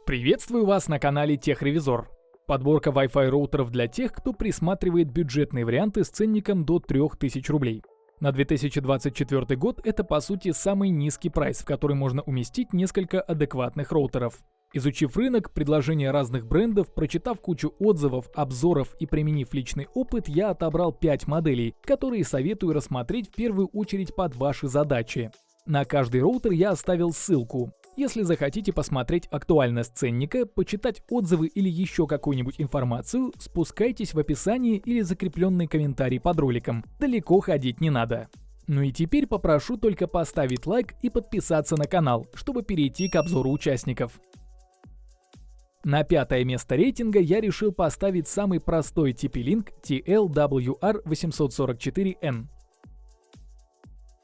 Приветствую вас на канале Техревизор. Подборка Wi-Fi роутеров для тех, кто присматривает бюджетные варианты с ценником до 3000 рублей. На 2024 год это по сути самый низкий прайс, в который можно уместить несколько адекватных роутеров. Изучив рынок, предложения разных брендов, прочитав кучу отзывов, обзоров и применив личный опыт, я отобрал 5 моделей, которые советую рассмотреть в первую очередь под ваши задачи. На каждый роутер я оставил ссылку. Если захотите посмотреть актуальность ценника, почитать отзывы или еще какую-нибудь информацию, спускайтесь в описании или закрепленный комментарий под роликом. Далеко ходить не надо. Ну и теперь попрошу только поставить лайк и подписаться на канал, чтобы перейти к обзору участников. На 5-е место рейтинга я решил поставить самый простой TP-Link TLWR844N.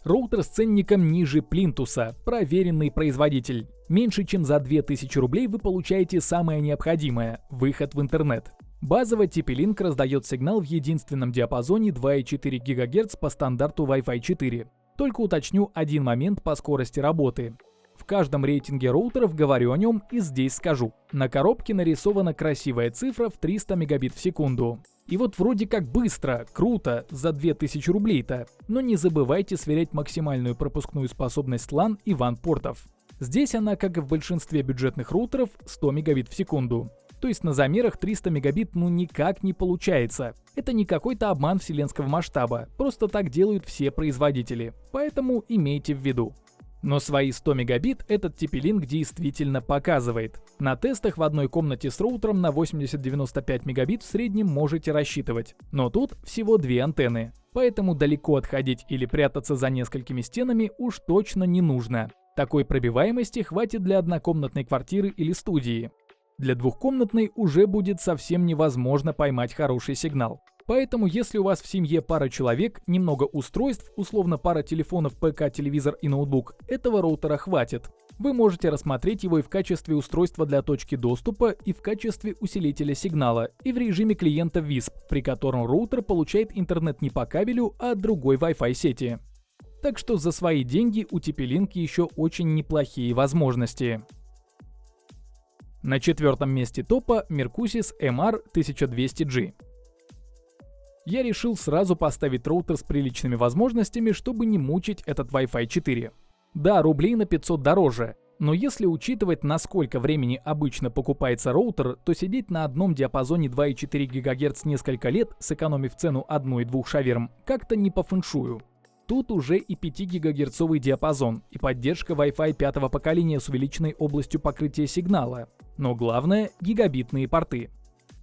Роутер с ценником ниже плинтуса, проверенный производитель. Меньше чем за 2000 рублей вы получаете самое необходимое – выход в интернет. Базово TP-Link раздает сигнал в единственном диапазоне 2,4 ГГц по стандарту Wi-Fi 4. Только уточню один момент по скорости работы. В каждом рейтинге роутеров говорю о нем и здесь скажу. На коробке нарисована красивая цифра в 300 мегабит в секунду. И вот вроде как быстро, круто, за 2000 рублей-то. Но не забывайте сверять максимальную пропускную способность LAN и WAN портов. Здесь она, как и в большинстве бюджетных роутеров, 100 мегабит в секунду. То есть на замерах 300 мегабит ну никак не получается. Это не какой-то обман вселенского масштаба, просто так делают все производители. Поэтому имейте в виду. Но свои 100 мегабит этот TP-Link действительно показывает. На тестах в одной комнате с роутером на 80-95 мегабит в среднем можете рассчитывать. Но тут всего 2 антенны. Поэтому далеко отходить или прятаться за несколькими стенами уж точно не нужно. Такой пробиваемости хватит для однокомнатной квартиры или студии. Для двухкомнатной уже будет совсем невозможно поймать хороший сигнал. Поэтому, если у вас в семье пара человек, немного устройств, условно пара телефонов, ПК, телевизор и ноутбук, этого роутера хватит. Вы можете рассмотреть его и в качестве устройства для точки доступа, и в качестве усилителя сигнала, и в режиме клиента WISP, при котором роутер получает интернет не по кабелю, а от другой Wi-Fi сети. Так что за свои деньги у TP-Link еще очень неплохие возможности. На 4-м месте топа Mercusys MR1200G. Я решил сразу поставить роутер с приличными возможностями, чтобы не мучить этот Wi-Fi 4. Да, рублей на 500 дороже, но если учитывать, на сколько времени обычно покупается роутер, то сидеть на одном диапазоне 2,4 ГГц несколько лет, сэкономив цену 1 и 2 шаверм, как-то не по фэншую. Тут уже и 5 гигагерцовый диапазон, и поддержка Wi-Fi 5-го поколения с увеличенной областью покрытия сигнала. Но главное – гигабитные порты.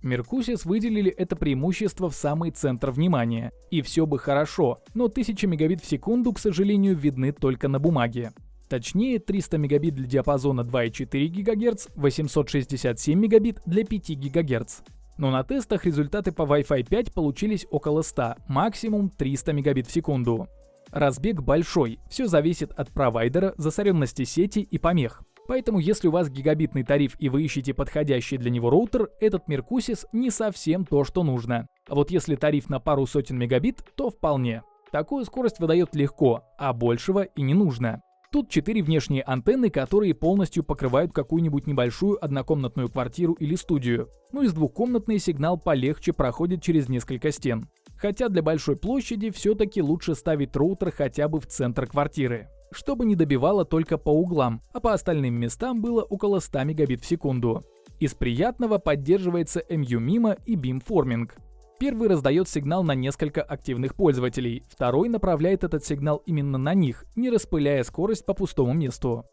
Mercusys выделили это преимущество в самый центр внимания. И все бы хорошо, но 1000 мегабит в секунду, к сожалению, видны только на бумаге. Точнее, 300 мегабит для диапазона 2,4 ГГц, 867 мегабит для 5 ГГц. Но на тестах результаты по Wi-Fi 5 получились около 100, максимум 300 мегабит в секунду. Разбег большой, все зависит от провайдера, засоренности сети и помех. Поэтому если у вас гигабитный тариф и вы ищете подходящий для него роутер, этот Mercusys не совсем то, что нужно. А вот если тариф на пару сотен мегабит, то вполне. Такую скорость выдает легко, а большего и не нужно. Тут 4 внешние антенны, которые полностью покрывают какую-нибудь небольшую однокомнатную квартиру или студию. Ну и с двухкомнатной сигнал полегче проходит через несколько стен. Хотя для большой площади все-таки лучше ставить роутер хотя бы в центр квартиры, чтобы не добивало только по углам, а по остальным местам было около 100 мегабит в секунду. Из приятного поддерживается MU-MIMO и beamforming. Первый раздает сигнал на несколько активных пользователей, второй направляет этот сигнал именно на них, не распыляя скорость по пустому месту.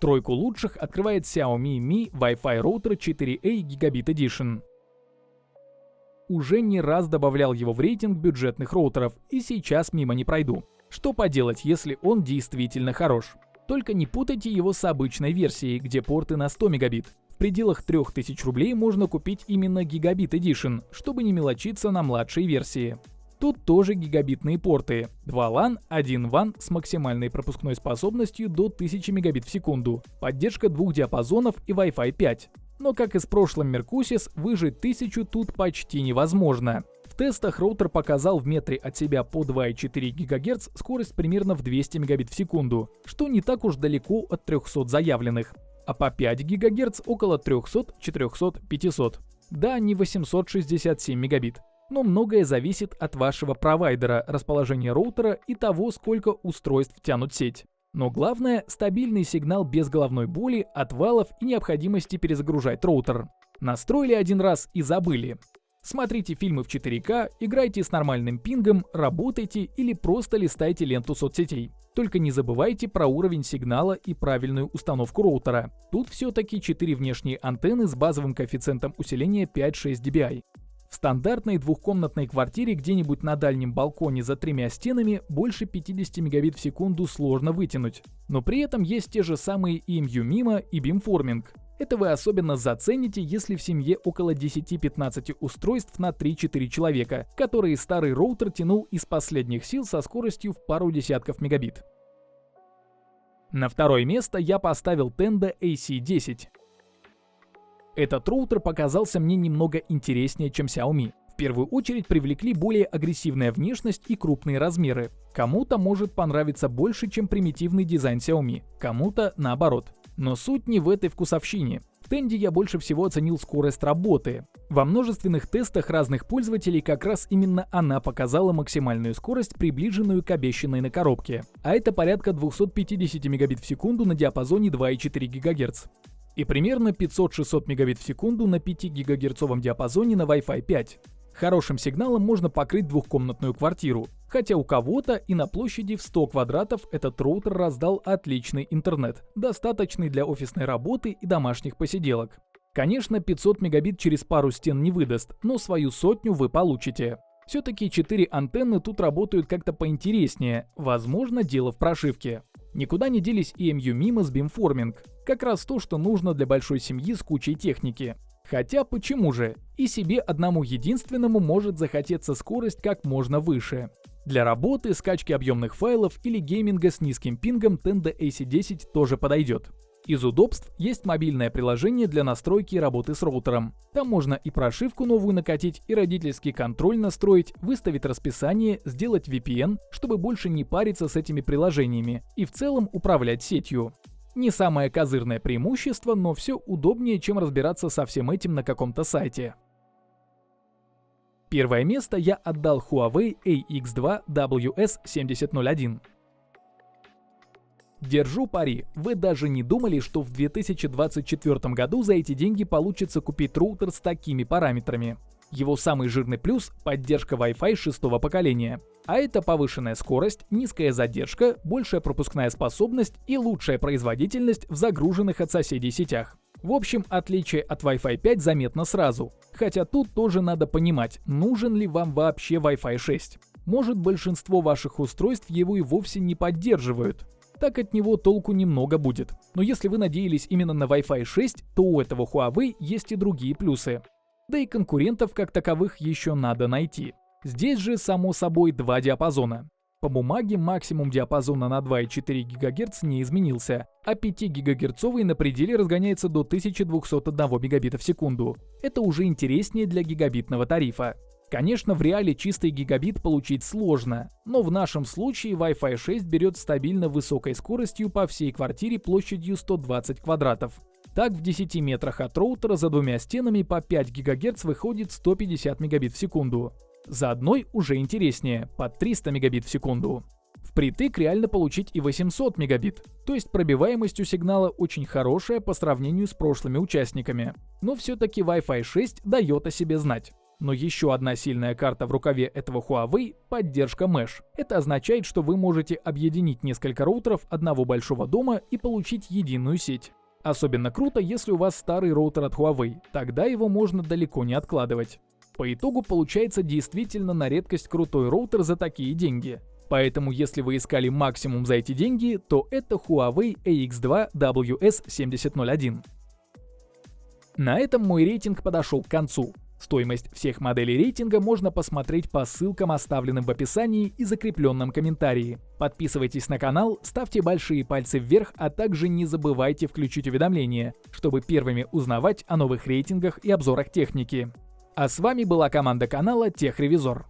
Тройку лучших открывает Xiaomi Mi Wi-Fi Router 4A Gigabit Edition. Уже не раз добавлял его в рейтинг бюджетных роутеров, и сейчас мимо не пройду. Что поделать, если он действительно хорош? Только не путайте его с обычной версией, где порты на 100 мегабит. В пределах 3000 рублей можно купить именно Gigabit Edition, чтобы не мелочиться на младшей версии. Тут тоже гигабитные порты. 2 LAN, 1 WAN с максимальной пропускной способностью до 1000 мегабит в секунду. Поддержка 2 диапазонов и Wi-Fi 5. Но как и с прошлым Mercusys, выжить 1000 тут почти невозможно. В В тестах роутер показал в метре от себя по 2,4 ГГц скорость примерно в 200 Мбит в секунду, что не так уж далеко от 300 заявленных, а по 5 ГГц около 300, 400, 500. Да, не 867 Мбит. Но многое зависит от вашего провайдера, расположения роутера и того, сколько устройств тянут сеть. Но главное – стабильный сигнал без головной боли, отвалов и необходимости перезагружать роутер. Настроили один раз и забыли. Смотрите фильмы в 4К, играйте с нормальным пингом, работайте или просто листайте ленту соцсетей. Только не забывайте про уровень сигнала и правильную установку роутера. Тут все-таки 4 внешние антенны с базовым коэффициентом усиления 5-6 dBi. В стандартной двухкомнатной квартире где-нибудь на дальнем балконе за 3 стенами больше 50 Мбит в секунду сложно вытянуть. Но при этом есть те же самые EMU MIMO и beamforming. Это вы особенно зацените, если в семье около 10-15 устройств на 3-4 человека, которые старый роутер тянул из последних сил со скоростью в пару десятков мегабит. На второе место я поставил Tenda AC10. Этот роутер показался мне немного интереснее, чем Xiaomi. В первую очередь привлекли более агрессивная внешность и крупные размеры. Кому-то может понравиться больше, чем примитивный дизайн Xiaomi, кому-то наоборот. Но суть не в этой вкусовщине. В Тенде я больше всего оценил скорость работы. Во множественных тестах разных пользователей как раз именно она показала максимальную скорость, приближенную к обещанной на коробке. А это порядка 250 Мбит в секунду на диапазоне 2,4 ГГц. И примерно 500-600 Мбит в секунду на 5 ГГц диапазоне на Wi-Fi 5. Хорошим сигналом можно покрыть двухкомнатную квартиру. Хотя у кого-то и на площади в 100 квадратов этот роутер раздал отличный интернет, достаточный для офисной работы и домашних посиделок. Конечно, 500 Мбит через пару стен не выдаст, но свою сотню вы получите. Все-таки 4 антенны тут работают как-то поинтереснее, возможно, дело в прошивке. Никуда не делись EMU MIMO с beamforming, как раз то, что нужно для большой семьи с кучей техники. Хотя почему же? И себе одному единственному может захотеться скорость как можно выше. Для работы, скачки объемных файлов или гейминга с низким пингом Tenda AC10 тоже подойдет. Из удобств есть мобильное приложение для настройки и работы с роутером. Там можно и прошивку новую накатить, и родительский контроль настроить, выставить расписание, сделать VPN, чтобы больше не париться с этими приложениями, и в целом управлять сетью. Не самое козырное преимущество, но все удобнее, чем разбираться со всем этим на каком-то сайте. Первое место я отдал Huawei AX2WS7001. Держу пари, вы даже не думали, что в 2024 году за эти деньги получится купить роутер с такими параметрами. Его самый жирный плюс – поддержка Wi-Fi 6-го поколения. А это повышенная скорость, низкая задержка, большая пропускная способность и лучшая производительность в загруженных от соседей сетях. В общем, отличие от Wi-Fi 5 заметно сразу. Хотя тут тоже надо понимать, нужен ли вам вообще Wi-Fi 6. Может, большинство ваших устройств его и вовсе не поддерживают. Так от него толку немного будет. Но если вы надеялись именно на Wi-Fi 6, то у этого Huawei есть и другие плюсы. Да и конкурентов как таковых еще надо найти. Здесь же, само собой, два диапазона. По бумаге максимум диапазона на 2,4 ГГц не изменился, а 5 ГГц на пределе разгоняется до 1201 Мбит в секунду. Это уже интереснее для гигабитного тарифа. Конечно, в реале чистый гигабит получить сложно, но в нашем случае Wi-Fi 6 берет стабильно высокой скоростью по всей квартире площадью 120 квадратов. Так, в 10 метрах от роутера за двумя стенами по 5 ГГц выходит 150 Мбит в секунду. За одной уже интереснее, под 300 Мбит в секунду. Впритык реально получить и 800 Мбит, то есть пробиваемость у сигнала очень хорошая по сравнению с прошлыми участниками. Но все-таки Wi-Fi 6 дает о себе знать. Но еще одна сильная карта в рукаве этого Huawei – поддержка Mesh. Это означает, что вы можете объединить несколько роутеров одного большого дома и получить единую сеть. Особенно круто, если у вас старый роутер от Huawei, тогда его можно далеко не откладывать. По итогу получается действительно на редкость крутой роутер за такие деньги. Поэтому если вы искали максимум за эти деньги, то это Huawei AX2WS7001. На этом мой рейтинг подошел к концу. Стоимость всех моделей рейтинга можно посмотреть по ссылкам, оставленным в описании и закрепленном комментарии. Подписывайтесь на канал, ставьте большие пальцы вверх, а также не забывайте включить уведомления, чтобы первыми узнавать о новых рейтингах и обзорах техники. А с вами была команда канала Техревизор.